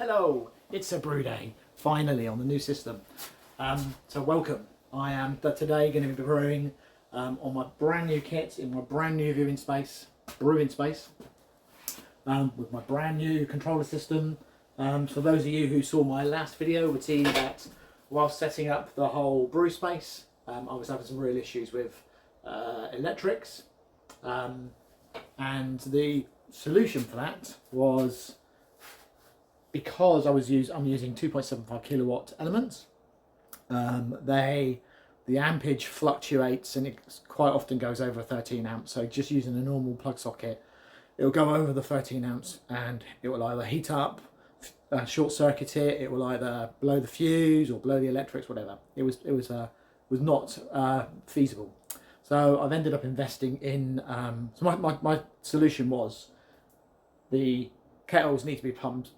Hello, it's a brew day, finally on the new system. So welcome. I am today going to be brewing on my brand new kit in my brand new brewing space, with my brand new controller system. For those of you who saw my last video would see that while setting up the whole brew space, I was having some real issues with electrics, and the solution for that was, because I'm using 2.75 kilowatt elements. The ampage fluctuates and it quite often goes over 13 amps. So just using a normal plug socket, it'll go over the 13 amps and it will either heat up, short circuit it. It will either blow the fuse or blow the electrics, whatever. It was not feasible. So I've ended up investing in. So my solution was the kettles need to be plugged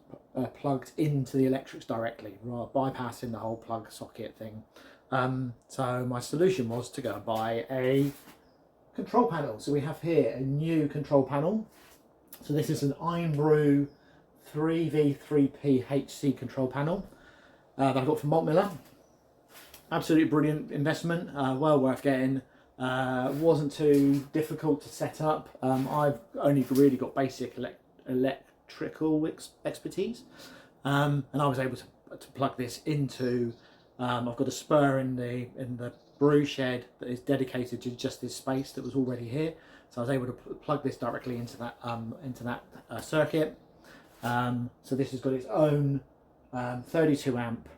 into the electrics directly, rather bypassing the whole plug socket thing. So my solution was to go and buy a control panel. So we have here a new control panel. So this is an Brew 3V3P HC control panel that I got from Malt Miller. Absolutely brilliant investment, well worth getting. Wasn't too difficult to set up. I've only really got basic electrical expertise, and I was able to plug this into. I've got a spur in the brew shed that is dedicated to just this space that was already here, so I was able to plug this directly into that circuit. So this has got its own 32 amp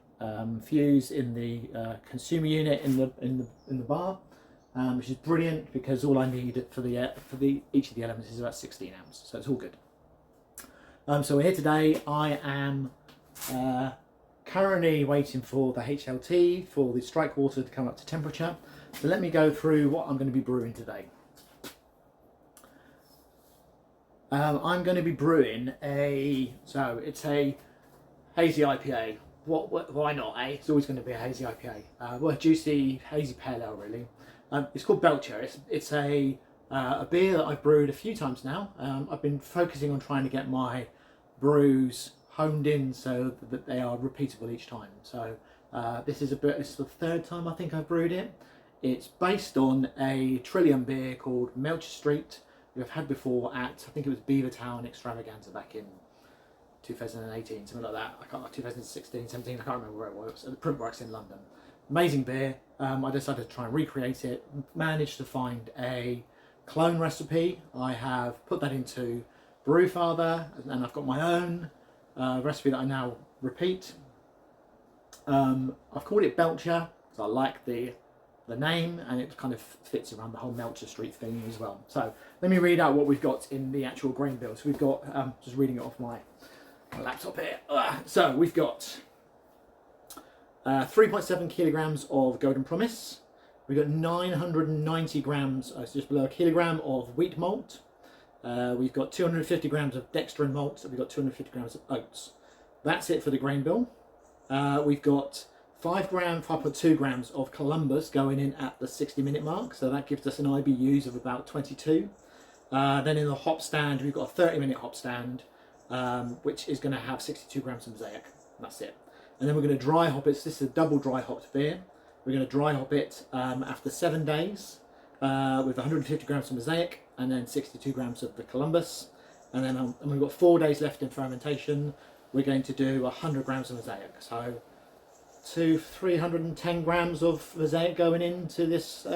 fuse in the consumer unit in the bar, which is brilliant because all I need for each of the elements is about 16 amps, so it's all good. So we're here today. I am currently waiting for the HLT for the strike water to come up to temperature. So let me go through what I'm going to be brewing today. I'm going to be brewing it's a hazy IPA. Why not, eh? It's always going to be a hazy IPA. Well, juicy, hazy pale ale, really. It's called Belcher. It's a beer that I've brewed a few times now. I've been focusing on trying to get my brews honed in so that they are repeatable each time. So this is the third time I think I've brewed it. It's based on a Trillium beer called Belcher Street, which I've had before at, I think it was Beavertown Extravaganza back in 2018, something like that. 2016, 17, I can't remember where it was. At the Printworks in London. Amazing beer. I decided to try and recreate it. Managed to find a clone recipe. I have put that into Brewfather, and I've got my own recipe that I now repeat. I've called it Belcher because I like the name, and it kind of fits around the whole Belcher Street thing as well. So let me read out what we've got in the actual grain bill. So we've got, just reading it off my laptop here. So we've got 3.7 kilograms of Golden Promise. We've got 990 grams, so just below a kilogram of wheat malt. We've got 250 grams of dextrin malt, and we've got 250 grams of oats. That's it for the grain bill. We've got 5.2 grams of Columbus going in at the 60-minute mark, so that gives us an IBUs of about 22. Then in the hop stand, we've got a 30-minute hop stand, which is going to have 62 grams of Mosaic. That's it. And then we're going to dry hop it. So this is a double dry hopped beer. We're going to dry hop it after 7 days with 150 grams of Mosaic and then 62 grams of the Columbus. And then we've got 4 days left in fermentation. We're going to do 100 grams of Mosaic. So 310 grams of Mosaic going into this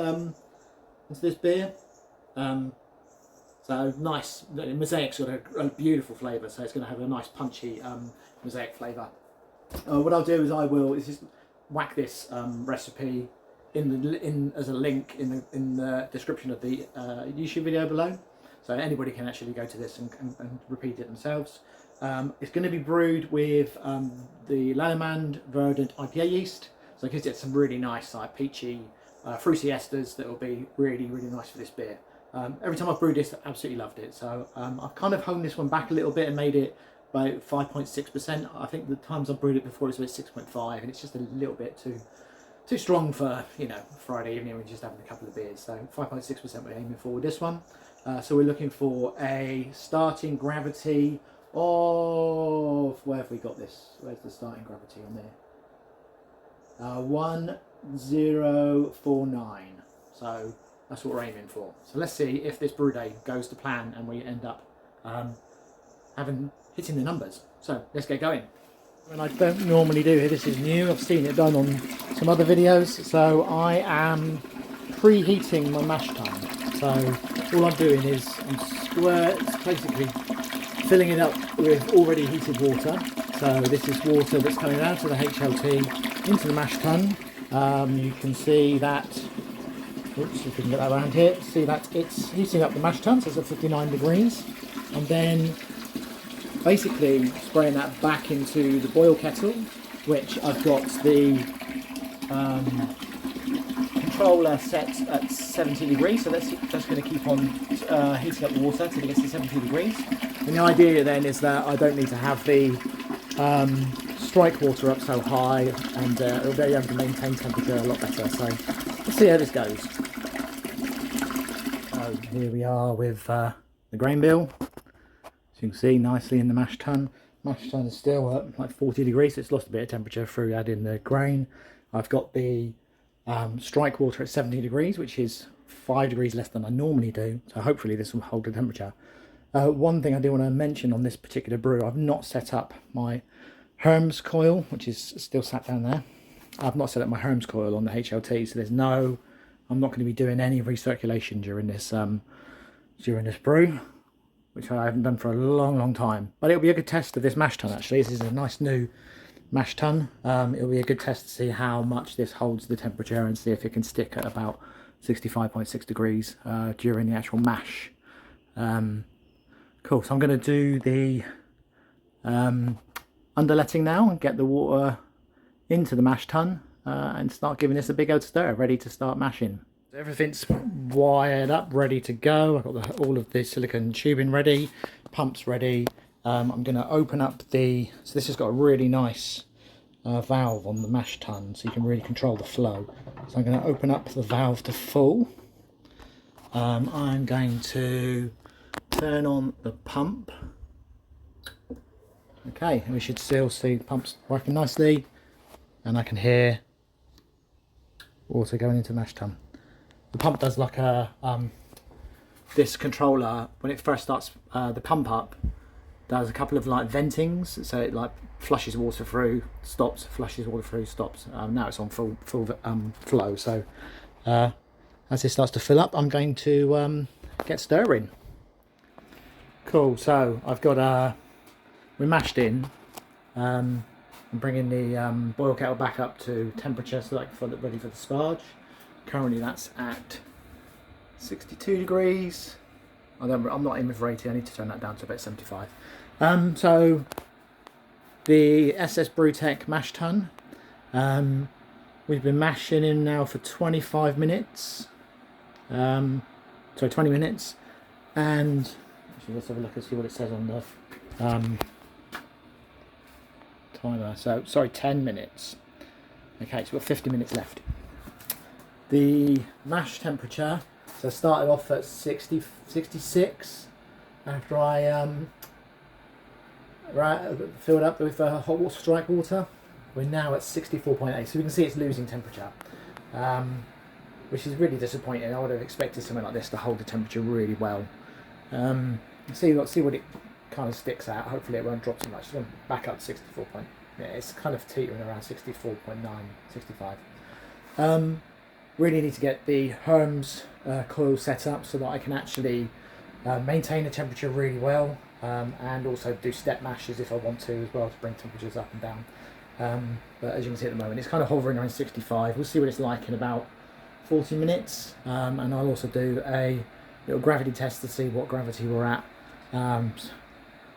beer. So nice. Mosaic's got a beautiful flavour, so it's going to have a nice punchy Mosaic flavour. What I'll do is just whack this recipe as a link in the description of the YouTube video below, so anybody can actually go to this and repeat it themselves. It's going to be brewed with the Lallemand Verdant IPA yeast, so it gives it some really nice, peachy, fruity esters that will be really, really nice for this beer. Every time I've brewed this, I absolutely loved it. So I've kind of honed this one back a little bit and made it about 5.6%. I think the times I've brewed it before it was about 6.5, and it's just a little bit too strong for, Friday evening when you're just having a couple of beers. So 5.6% we're aiming for with this one. So we're looking for a starting gravity of, where have we got this? Where's the starting gravity on there? 1049. So that's what we're aiming for. So let's see if this brew day goes to plan and we end up hitting the numbers. So let's get going. And I don't normally do here, this is new, I've seen it done on some other videos. So I am preheating my mash tun. So all I'm doing is I'm basically filling it up with already heated water. So this is water that's coming out of the HLT into the mash tun. You can see that, oops, if we can get that around here, see that it's heating up the mash tun, so it's at 59 degrees. And then basically spraying that back into the boil kettle, which I've got the controller set at 70 degrees, so that's just going to keep on heating up the water until it gets to 70 degrees. And the idea then is that I don't need to have the strike water up so high, and it'll be able to maintain temperature a lot better. So let's see how this goes. So here we are with the grain bill. As you can see, nicely in the mash tun. Mash tun is still at like 40 degrees, so it's lost a bit of temperature through adding the grain. I've got the strike water at 70 degrees, which is 5 degrees less than I normally do, so hopefully this will hold the temperature. One thing I do want to mention on this particular brew, I've not set up my Herms coil, which is still sat down there. I've not set up my Herms coil on the HLT, so I'm not going to be doing any recirculation during this brew, which I haven't done for a long time. But it'll be a good test of this mash tun actually. This is a nice new mash tun. It'll be a good test to see how much this holds the temperature and see if it can stick at about 65.6 degrees during the actual mash. Cool, so I'm going to do the underletting now and get the water into the mash tun and start giving this a big old stir, ready to start mashing. Everything's wired up, ready to go. I've got all of the silicone tubing ready, pumps ready. I'm going to open up so this has got a really nice valve on the mash tun, so you can really control the flow. So I'm going to open up the valve to full. I'm going to turn on the pump. Okay, and we should still see the pump's working nicely, and I can hear water going into the mash tun. The pump does like this controller, when it first starts the pump up, does a couple of like ventings, so it like flushes water through, stops, flushes water through, stops. Now it's on full flow, so as it starts to fill up, I'm going to get stirring. Cool, so I've got we're mashed in. I'm bringing the boil kettle back up to temperature, so like ready for the sparge. Currently that's at 62 degrees. I'm not aiming for 80, I need to turn that down to about 75. So the SS Brewtech mash tun, we've been mashing in now for 25 minutes. 20 minutes. And actually, let's have a look and see what it says on the timer. So, sorry, 10 minutes. Okay, so we've got 50 minutes left. The mash temperature, so I started off at 66 after I filled up with hot water strike water. We're now at 64.8, so we can see it's losing temperature, which is really disappointing. I would have expected something like this to hold the temperature really well. See what it kind of sticks at. Hopefully it won't drop too much. It's going back up to 64. Yeah, it's kind of teetering around 64.9, 65. Really need to get the Herms coil set up so that I can actually maintain the temperature really well, and also do step mashes if I want to as well, to bring temperatures up and down. But as you can see at the moment, it's kind of hovering around 65. We'll see what it's like in about 40 minutes, and I'll also do a little gravity test to see what gravity we're at,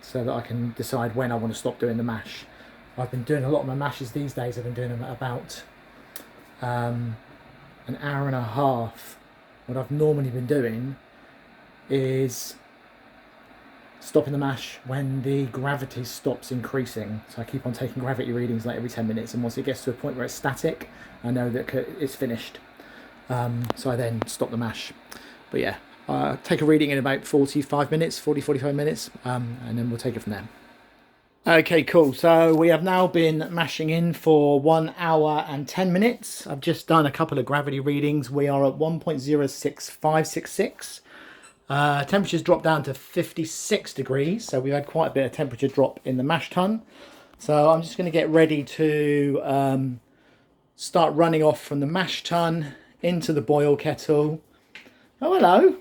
so that I can decide when I want to stop doing the mash. I've been doing a lot of my mashes these days. I've been doing them at about an hour and a half. What I've normally been doing is stopping the mash when the gravity stops increasing. So I keep on taking gravity readings like every 10 minutes, and once it gets to a point where it's static, I know that it's finished. So I then stop the mash. But yeah, take a reading in about 45 minutes, 45 minutes, and then we'll take it from there. Okay, cool. So we have now been mashing in for 1 hour and 10 minutes. I've just done a couple of gravity readings. We are at 1.06566. Temperature's dropped down to 56 degrees. So we've had quite a bit of temperature drop in the mash tun. So I'm just going to get ready to start running off from the mash tun into the boil kettle. Oh, hello.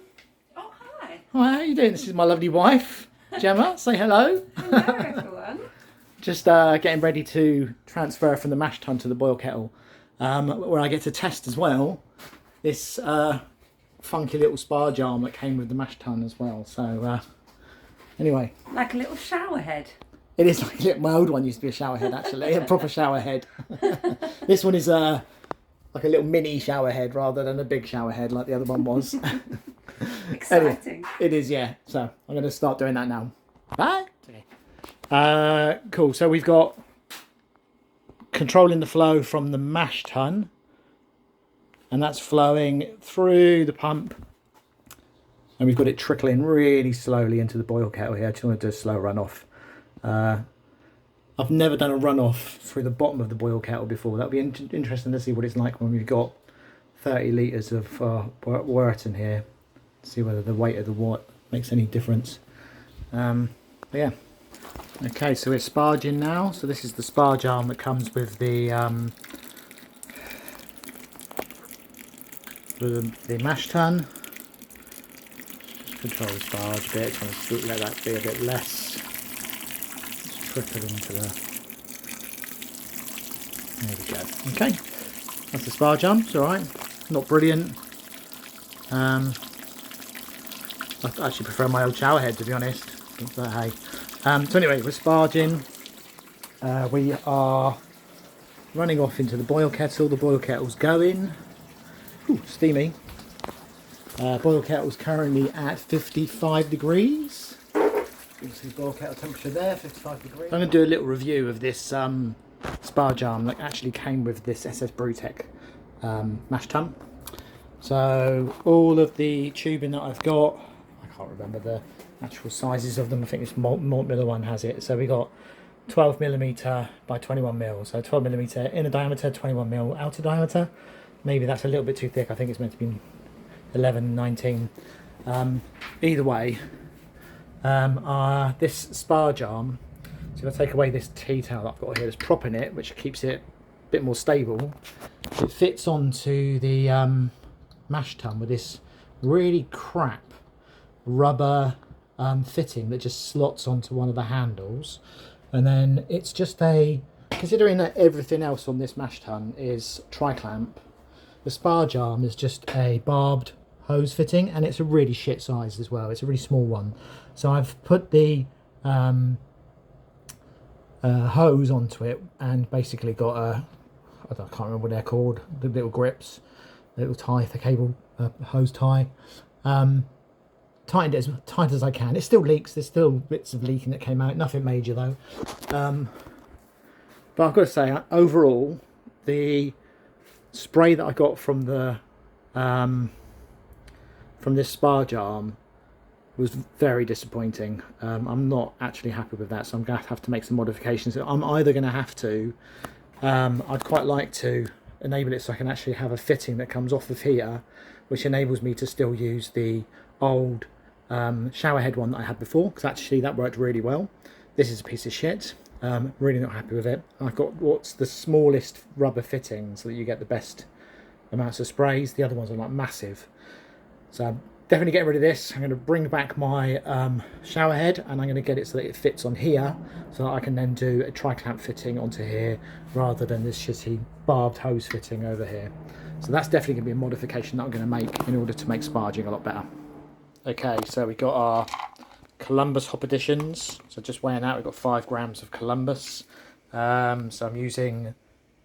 Oh, hi. Hi, how are you doing? This is my lovely wife, Gemma. Say hello. Hello, everyone. Just getting ready to transfer from the mash tun to the boil kettle, where I get to test as well this funky little spa jar that came with the mash tun as well. So anyway, Like a little shower head. it is like a little, my old one used to be a shower head actually, a proper shower head. This one is like a little mini shower head rather than a big shower head like the other one was. Exciting. Anyway, it is, yeah. So I'm going to start doing that now. Bye. Cool. So we've got controlling the flow from the mash tun, and that's flowing through the pump, and we've got it trickling really slowly into the boil kettle here. I just want to do a slow runoff. I've never done a runoff through the bottom of the boil kettle before. That'll be interesting to see what it's like when we've got 30 litres of wort in here. See whether the weight of the wort makes any difference. But yeah. Okay, so we're sparging now. So this is the sparge arm that comes with the mash tun. Just control the sparge a bit. Trying to let that be a bit less. Just trickle into the. There we go. Okay, that's the sparge arm. It's all right. Not brilliant. I actually prefer my old shower head, to be honest. But hey. So anyway, we're sparging. We are running off into the boil kettle. The boil kettle's going. Ooh, steamy. Boil kettle's currently at 55 degrees. You can see boil kettle temperature there, 55 degrees. I'm going to do a little review of this sparge arm that actually came with this SS Brewtech mash tun. So all of the tubing that I've got, I can't remember the actual sizes of them. I think this Malt Miller one has it. So we got 12mm by 21mm. So 12mm inner diameter, 21mm outer diameter. Maybe that's a little bit too thick. I think it's meant to be 11, 19. Either way, this sparge arm, so if I take away this tea towel that I've got here that's propping it, which keeps it a bit more stable, it fits onto the mash tun with this really crap rubber fitting that just slots onto one of the handles, and then it's just considering that everything else on this mash tun is tri-clamp, the sparge arm is just a barbed hose fitting, and it's a really shit size as well. It's a really small one, so I've put the hose onto it and basically got I can't remember what they're called, the little grips, the little tie, the cable hose tie. Tightened it as tight as I can. It still leaks. There's still bits of leaking that came out. Nothing major though. But I've got to say, overall, the spray that I got from the from this sparge arm was very disappointing. I'm not actually happy with that, so I'm going to have to make some modifications. I'm either going to have to. I'd quite like to enable it so I can actually have a fitting that comes off of here, which enables me to still use the old shower head one that I had before, because actually that worked really well. This is a piece of shit. Really not happy with it. I've got what's the smallest rubber fitting so that you get the best amounts of sprays. The other ones are like massive. So I'm definitely getting rid of this. I'm going to bring back my shower head, and I'm going to get it so that it fits on here, so that I can then do a tri-clamp fitting onto here rather than this shitty barbed hose fitting over here. So that's definitely going to be a modification that I'm going to make in order to make sparging a lot better. Okay, so we got our Columbus hop additions. So just weighing out, we've got 5 grams of Columbus. So I'm using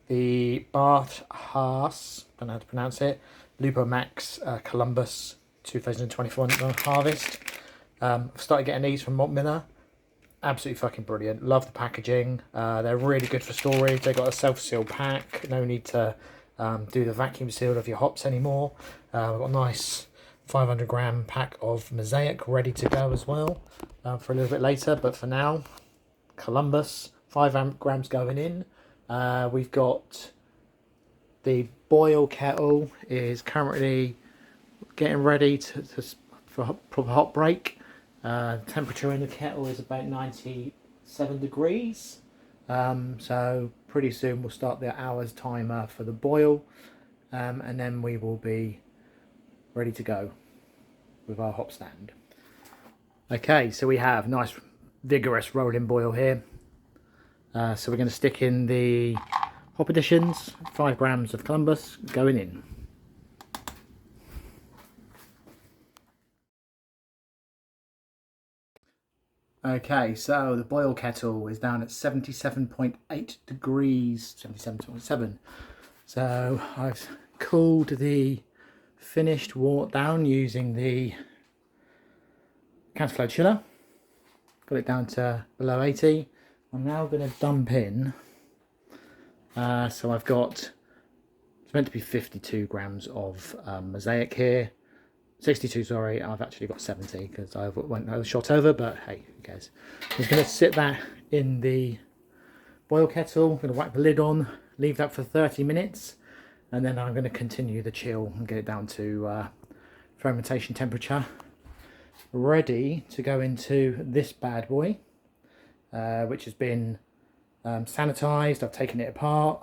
the Bath Haas, don't know how to pronounce it, Lupo Max Columbus 2021 Harvest. I've started getting these from Malt Miller. Absolutely fucking brilliant. Love the packaging. They're really good for storage. They've got a self-seal pack. No need to do the vacuum seal of your hops anymore. I've got a nice 500-gram pack of Mosaic ready to go as well for a little bit later, but for now Columbus, 5 grams going in. We've got the boil kettle is currently getting ready for a proper hot break. Temperature in the kettle is about 97 degrees. So pretty soon we'll start the hour's timer for the boil, and then we will be ready to go with our hop stand. Okay, so we have nice vigorous rolling boil here. So we're going to stick in the hop additions, 5 grams of Columbus going in. Okay, so the boil kettle is down at 77.8 degrees, 77.7. So I've cooled the finished wort down using the counterflow chiller. Got it down to below 80. I'm now going to dump in. So I've got, it's meant to be 52 grams of mosaic here. 62, sorry, I've actually got 70 because I went a shot over, but hey, who cares. I'm just going to sit that in the boil kettle. I'm going to whack the lid on, leave that for 30 minutes, and then I'm going to continue the chill and get it down to fermentation temperature. Ready to go into this bad boy, which has been sanitized. I've taken it apart,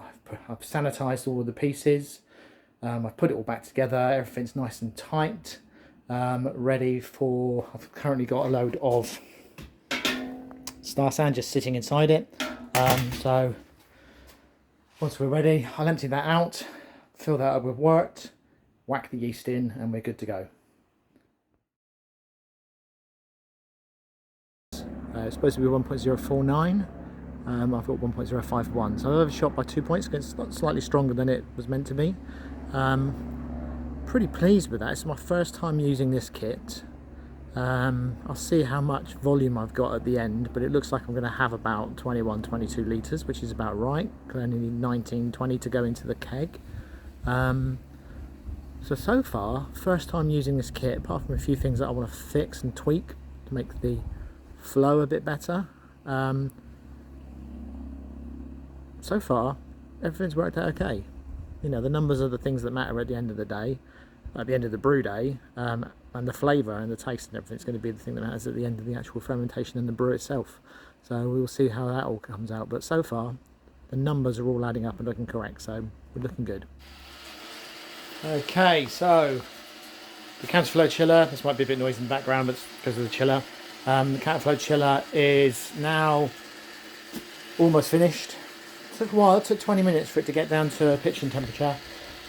I've sanitized all of the pieces. I've put it all back together, everything's nice and tight, ready for, I've currently got a load of star sand just sitting inside it. So once we're ready, I'll empty that out, fill that up with wort, whack the yeast in, and we're good to go. It's supposed to be 1.049. I've got 1.051, so I've overshot by 2 points. It's slightly stronger than it was meant to be. Pretty pleased with that. It's my first time using this kit. I'll see how much volume I've got at the end, but it looks like I'm going to have about 21-22 litres, which is about right. I only need 19-20 to go into the keg. So far, first time using this kit, apart from a few things that I want to fix and tweak to make the flow a bit better. So far, everything's worked out okay. You know, the numbers are the things that matter at the end of the day, at the end of the brew day, and the flavour and the taste and everything's going to be the thing that matters at the end of the actual fermentation and the brew itself. So we'll see how that all comes out. But so far, the numbers are all adding up and looking correct, so we're looking good. Okay, so the counterflow chiller, this might be a bit noisy in the background, but it's because of the chiller. The counterflow chiller is now almost finished. It took a while, it took 20 minutes for it to get down to pitching temperature.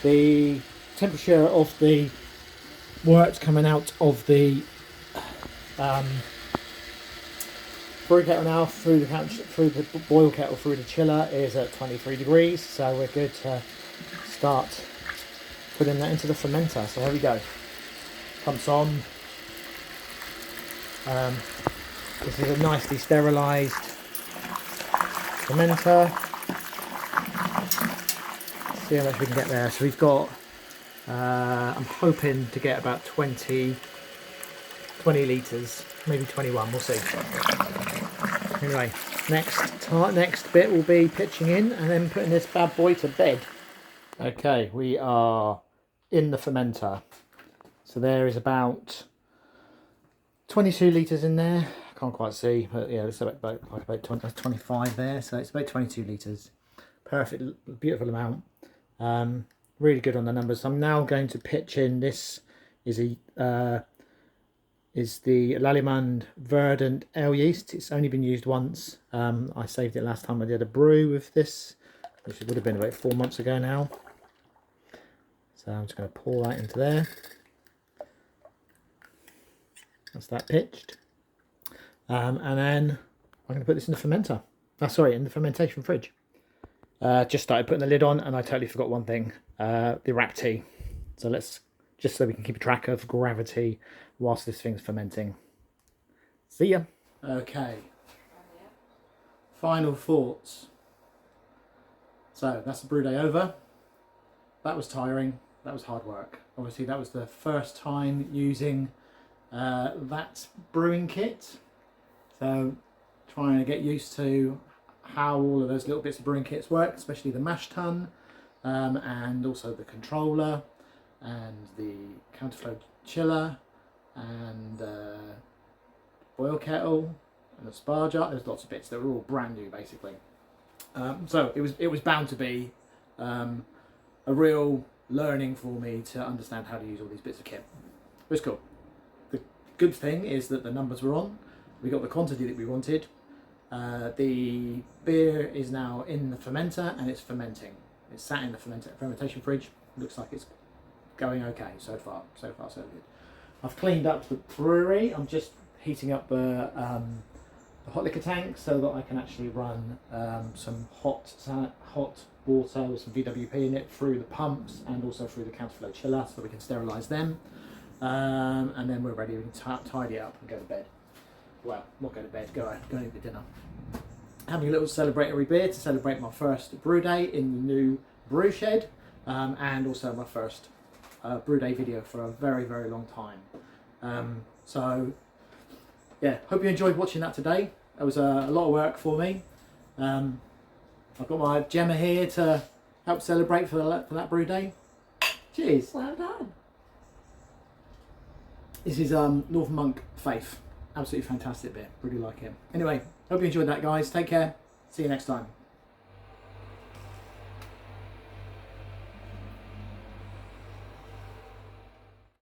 The temperature of the wort coming out of the brew kettle now through the boil kettle through the chiller is at 23 degrees, so we're good to start putting that into the fermenter. So here we go. Pumps on. This is a nicely sterilised fermenter. Let's see how much we can get there. So we've got, I'm hoping to get about 20 litres, maybe 21, we'll see. Anyway, next bit will be pitching in and then putting this bad boy to bed. Okay, we are in the fermenter. So there is about 22 litres in there. I can't quite see, but yeah, it's about 25 there. So it's about 22 litres. Perfect, beautiful amount. Really good on the numbers. So I'm now going to pitch in. This is the Lallemand Verdant Ale yeast. It's only been used once. I saved it last time I did a brew with this, which would have been about 4 months ago now. So I'm just going to pour that into there. That's that pitched. And then I'm going to put this in the fermenter. In the fermentation fridge. Just started putting the lid on and I totally forgot one thing. The rack tea. So let's, just so we can keep track of gravity whilst this thing's fermenting. See ya. Okay. Final thoughts. So that's the brew day over. That was tiring. That was hard work. Obviously that was the first time using that brewing kit. So trying to get used to how all of those little bits of brewing kits work, especially the mash tun, and also the controller and the counterflow chiller and boil kettle and the spar jar. There's lots of bits that were all brand new basically. So it was bound to be a real learning for me to understand how to use all these bits of kit. It was cool. The good thing is that the numbers were on. We got the quantity that we wanted. The beer is now in the fermenter and it's fermenting. It's sat in the fermentation fridge. Looks like it's going okay so far. So far, so good. I've cleaned up the brewery. I'm just heating up the hot liquor tank so that I can actually run some hot water with some VWP in it through the pumps and also through the counterflow chiller so we can sterilise them. And then we're ready. We can tidy it up and go to bed. Well, not go to bed, go and eat the dinner. Having a little celebratory beer to celebrate my first brew day in the new brew shed, and also my first brew day video for a very, very long time. So, yeah, hope you enjoyed watching that today. It was a lot of work for me. I've got my Gemma here to help celebrate for that brew day. Cheers. Well done. This is Northern Monk Faith. Absolutely fantastic beer. Really like it. Anyway, hope you enjoyed that, guys. Take care. See you next time.